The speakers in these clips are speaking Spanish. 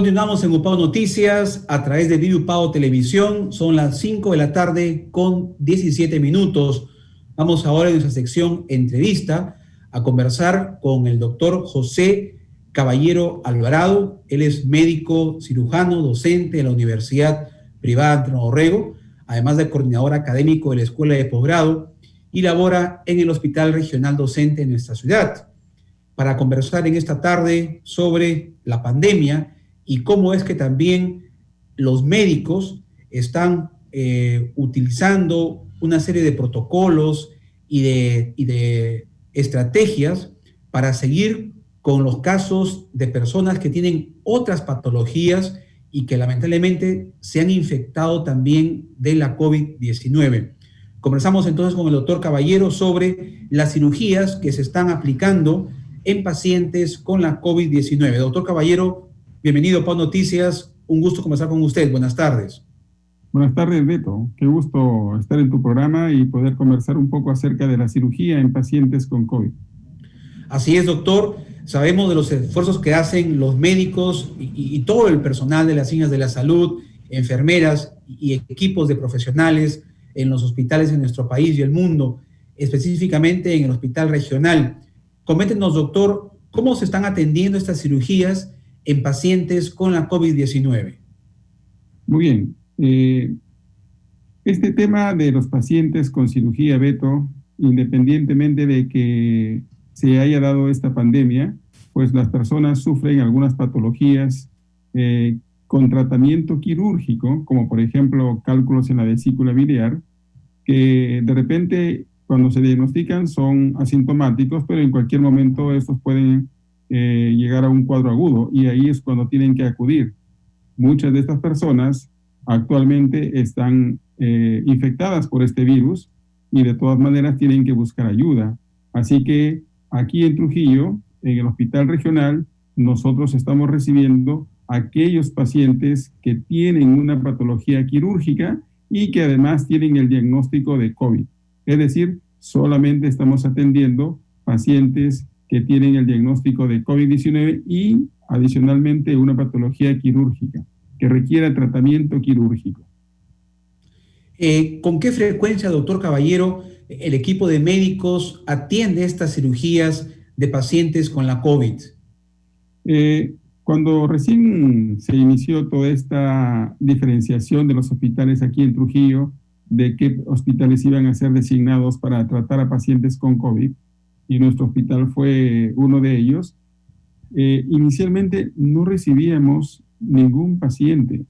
Continuamos en UPAO Noticias a través de Video UPAO Televisión. Son las 5 de la tarde con 17 minutos. Vamos ahora en nuestra sección entrevista a conversar con el doctor José Caballero Alvarado. Él es médico cirujano, docente de la Universidad Privada Antonio Dorrego, además de coordinador académico de la Escuela de Posgrado, y labora en el Hospital Regional Docente de nuestra ciudad, para conversar en esta tarde sobre la pandemia y cómo es que también los médicos están utilizando una serie de protocolos y de estrategias para seguir con los casos de personas que tienen otras patologías y que lamentablemente se han infectado también de la COVID-19. Conversamos entonces con el doctor Caballero sobre las cirugías que se están aplicando en pacientes con la COVID-19. Doctor Caballero, bienvenido a UPAO Noticias. Un gusto conversar con usted. Buenas tardes. Buenas tardes, Beto. Qué gusto estar en tu programa y poder conversar un poco acerca de la cirugía en pacientes con COVID. Así es, doctor. Sabemos de los esfuerzos que hacen los médicos y todo el personal de las ciencias de la salud, enfermeras y equipos de profesionales en los hospitales en nuestro país y el mundo, específicamente en el hospital regional. Coméntenos, doctor, ¿cómo se están atendiendo estas cirugías en pacientes con la COVID-19? Muy bien. Este tema de los pacientes con cirugía, Beto, independientemente de que se haya dado esta pandemia, pues las personas sufren algunas patologías con tratamiento quirúrgico, como por ejemplo cálculos en la vesícula biliar, que de repente cuando se diagnostican son asintomáticos, pero en cualquier momento estos pueden llegar a un cuadro agudo y ahí es cuando tienen que acudir. Muchas de estas personas actualmente están infectadas por este virus y de todas maneras tienen que buscar ayuda. Así que aquí en Trujillo, en el hospital regional, nosotros estamos recibiendo a aquellos pacientes que tienen una patología quirúrgica y que además tienen el diagnóstico de COVID. Es decir, solamente estamos atendiendo pacientes que tienen el diagnóstico de COVID-19 y adicionalmente una patología quirúrgica que requiera tratamiento quirúrgico. ¿Con qué frecuencia, doctor Caballero, el equipo de médicos atiende estas cirugías de pacientes con la COVID? Cuando recién se inició toda esta diferenciación de los hospitales aquí en Trujillo, de qué hospitales iban a ser designados para tratar a pacientes con COVID, y nuestro hospital fue uno de ellos, inicialmente no recibíamos ningún paciente.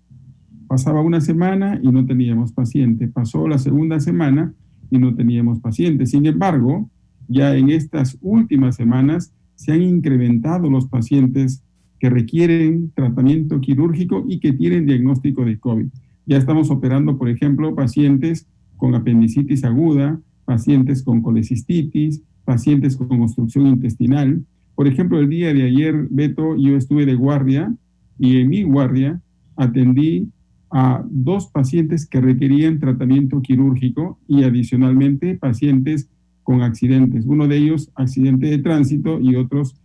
Pasaba una semana y no teníamos paciente. Pasó la segunda semana y no teníamos paciente. Sin embargo, ya en estas últimas semanas se han incrementado los pacientes que requieren tratamiento quirúrgico y que tienen diagnóstico de COVID. Ya estamos operando, por ejemplo, pacientes con apendicitis aguda, pacientes con colecistitis, pacientes con obstrucción intestinal. Por ejemplo, el día de ayer, Beto, yo estuve de guardia y en mi guardia atendí a 2 pacientes que requerían tratamiento quirúrgico y adicionalmente pacientes con accidentes. Uno de ellos accidente de tránsito y otros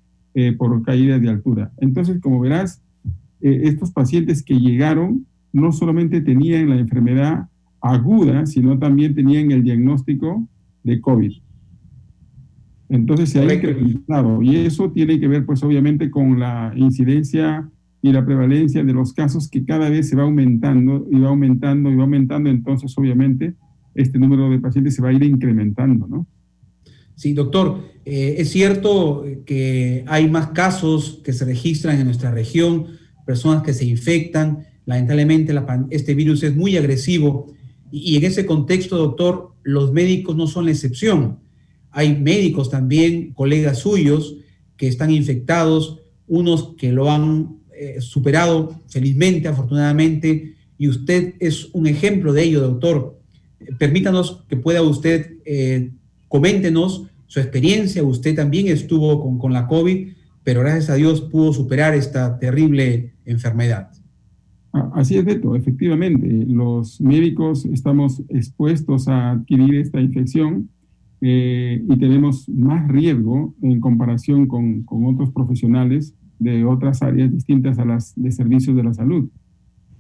por caída de altura. Entonces, como verás, estos pacientes que llegaron no solamente tenían la enfermedad aguda, sino también tenían el diagnóstico de COVID. Entonces se ha incrementado y eso tiene que ver pues obviamente con la incidencia y la prevalencia de los casos que cada vez se va aumentando y va aumentando y va aumentando, entonces obviamente este número de pacientes se va a ir incrementando, ¿no? Sí, doctor, es cierto que hay más casos que se registran en nuestra región, personas que se infectan. Lamentablemente este virus es muy agresivo y en ese contexto, doctor, los médicos no son la excepción. Hay médicos también, colegas suyos, que están infectados, unos que lo han superado felizmente, afortunadamente, y usted es un ejemplo de ello, doctor. Permítanos que pueda usted, coméntenos su experiencia. Usted también estuvo con la COVID, pero gracias a Dios pudo superar esta terrible enfermedad. Así es, Beto, efectivamente, los médicos estamos expuestos a adquirir esta infección y tenemos más riesgo en comparación con otros profesionales de otras áreas distintas a las de servicios de la salud.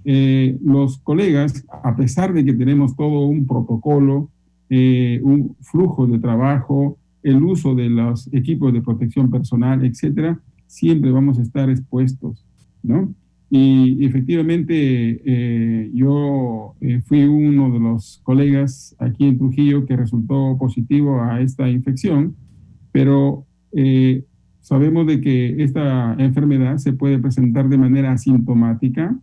Los colegas, a pesar de que tenemos todo un protocolo, un flujo de trabajo, el uso de los equipos de protección personal, etcétera, siempre vamos a estar expuestos, ¿no? Y efectivamente yo fui uno de los colegas aquí en Trujillo que resultó positivo a esta infección, pero sabemos de que esta enfermedad se puede presentar de manera asintomática,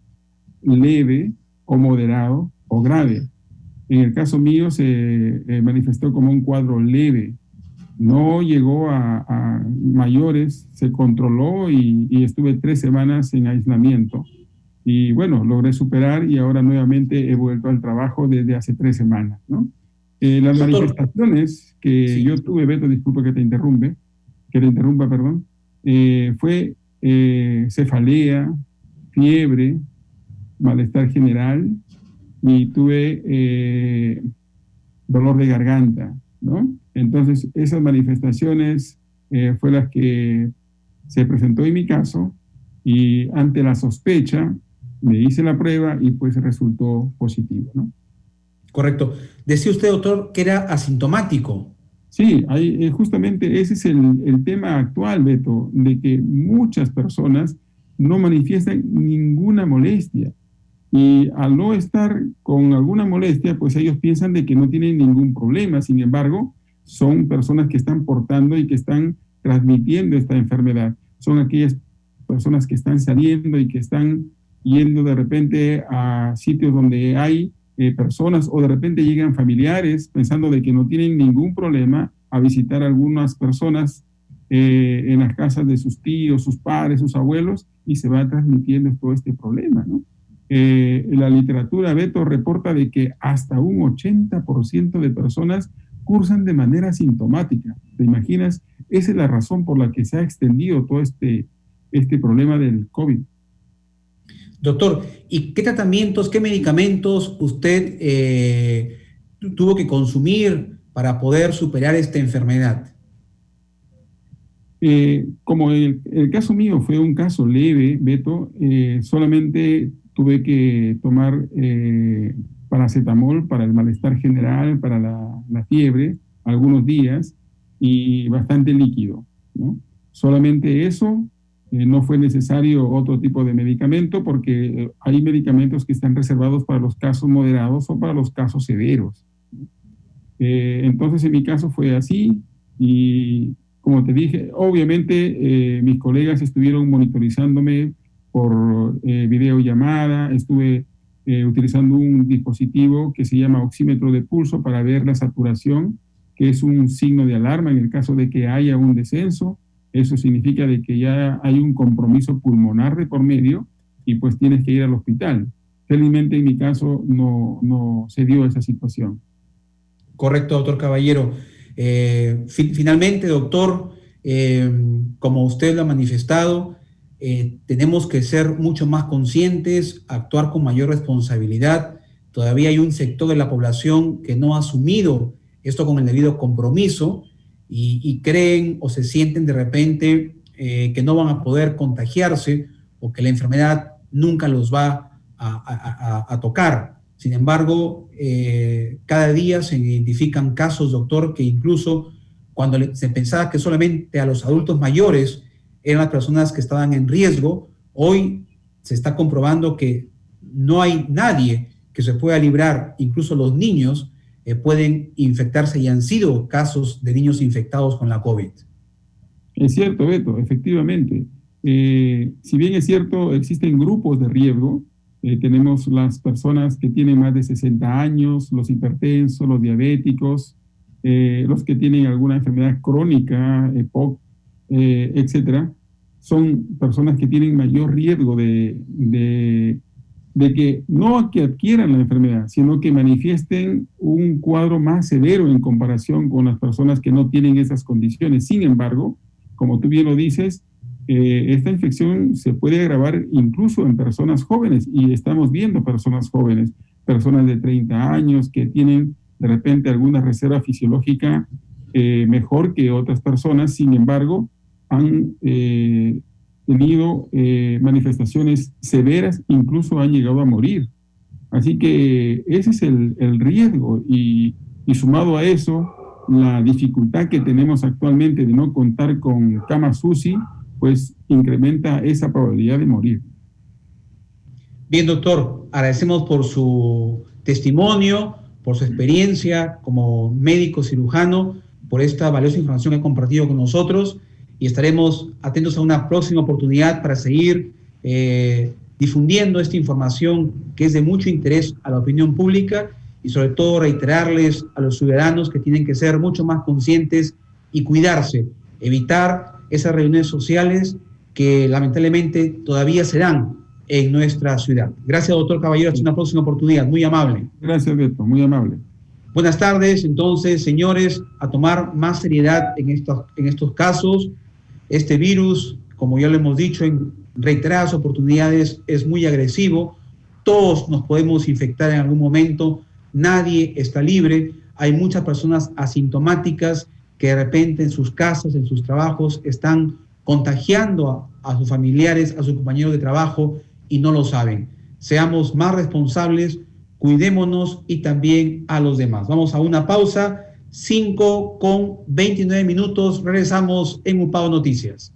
leve o moderado o grave. En el caso mío se manifestó como un cuadro leve. No llegó a mayores, se controló y estuve 3 semanas en aislamiento. Y bueno, logré superar y ahora nuevamente he vuelto al trabajo desde hace 3 semanas, ¿no? Las Doctor, manifestaciones que yo sí, tuve, Beto, disculpa que te interrumpa, perdón, fue cefalea, fiebre, malestar general y tuve dolor de garganta, ¿no? Entonces, esas manifestaciones fue las que se presentó en mi caso y ante la sospecha me hice la prueba y pues resultó positivo, ¿no? correcto. Decía usted, doctor, que era asintomático. Sí, justamente ese es el tema actual, Beto, de que muchas personas no manifiestan ninguna molestia. Y al no estar con alguna molestia, pues ellos piensan de que no tienen ningún problema. Sin embargo, son personas que están portando y que están transmitiendo esta enfermedad. Son aquellas personas que están saliendo y que están yendo de repente a sitios donde hay personas o de repente llegan familiares pensando de que no tienen ningún problema a visitar a algunas personas en las casas de sus tíos, sus padres, sus abuelos y se va transmitiendo todo este problema, ¿no? La literatura, Beto, reporta de que hasta un 80% de personas cursan de manera asintomática. ¿Te imaginas? Esa es la razón por la que se ha extendido todo este problema del COVID. Doctor, ¿y qué tratamientos, qué medicamentos usted tuvo que consumir para poder superar esta enfermedad? Como el caso mío fue un caso leve, Beto, solamente tuve que tomar paracetamol para el malestar general, para la fiebre, algunos días y bastante líquido, ¿no? Solamente eso, no fue necesario otro tipo de medicamento porque hay medicamentos que están reservados para los casos moderados o para los casos severos. Entonces, en mi caso fue así y como te dije, obviamente mis colegas estuvieron monitorizándome por videollamada, estuve utilizando un dispositivo que se llama oxímetro de pulso para ver la saturación, que es un signo de alarma en el caso de que haya un descenso. Eso significa de que ya hay un compromiso pulmonar de por medio y pues tienes que ir al hospital. Felizmente en mi caso no se dio esa situación. Correcto, doctor Caballero. Finalmente, doctor, como usted lo ha manifestado, tenemos que ser mucho más conscientes, actuar con mayor responsabilidad. Todavía hay un sector de la población que no ha asumido esto con el debido compromiso y creen o se sienten de repente que no van a poder contagiarse o que la enfermedad nunca los va a tocar. Sin embargo, cada día se identifican casos, doctor, que incluso cuando se pensaba que solamente a los adultos mayores eran las personas que estaban en riesgo, hoy se está comprobando que no hay nadie que se pueda librar, incluso los niños pueden infectarse y han sido casos de niños infectados con la COVID. Es cierto, Beto, efectivamente. Si bien es cierto, existen grupos de riesgo, tenemos las personas que tienen más de 60 años, los hipertensos, los diabéticos, los que tienen alguna enfermedad crónica, EPOC, etcétera. Son personas que tienen mayor riesgo de que no que adquieran la enfermedad, sino que manifiesten un cuadro más severo en comparación con las personas que no tienen esas condiciones. Sin embargo, como tú bien lo dices, esta infección se puede agravar incluso en personas jóvenes y estamos viendo personas jóvenes, personas de 30 años que tienen de repente alguna reserva fisiológica mejor que otras personas, sin embargo, han tenido manifestaciones severas, incluso han llegado a morir. Así que ese es el riesgo y sumado a eso, la dificultad que tenemos actualmente de no contar con camas UCI, pues incrementa esa probabilidad de morir. Bien, doctor, agradecemos por su testimonio, por su experiencia como médico cirujano, por esta valiosa información que ha compartido con nosotros y estaremos atentos a una próxima oportunidad para seguir difundiendo esta información que es de mucho interés a la opinión pública y sobre todo reiterarles a los ciudadanos que tienen que ser mucho más conscientes y cuidarse, evitar esas reuniones sociales que lamentablemente todavía se dan en nuestra ciudad. Gracias, doctor Caballero. Hasta una próxima oportunidad. Muy amable. Gracias, Beto. Muy amable. Buenas tardes. Entonces, señores, a tomar más seriedad en estos casos. Este virus, como ya lo hemos dicho en reiteradas oportunidades, es muy agresivo. Todos nos podemos infectar en algún momento. Nadie está libre. Hay muchas personas asintomáticas que de repente en sus casas, en sus trabajos, están contagiando a sus familiares, a sus compañeros de trabajo y no lo saben. Seamos más responsables, cuidémonos y también a los demás. Vamos a una pausa, 5:29. Regresamos en UPAO Noticias.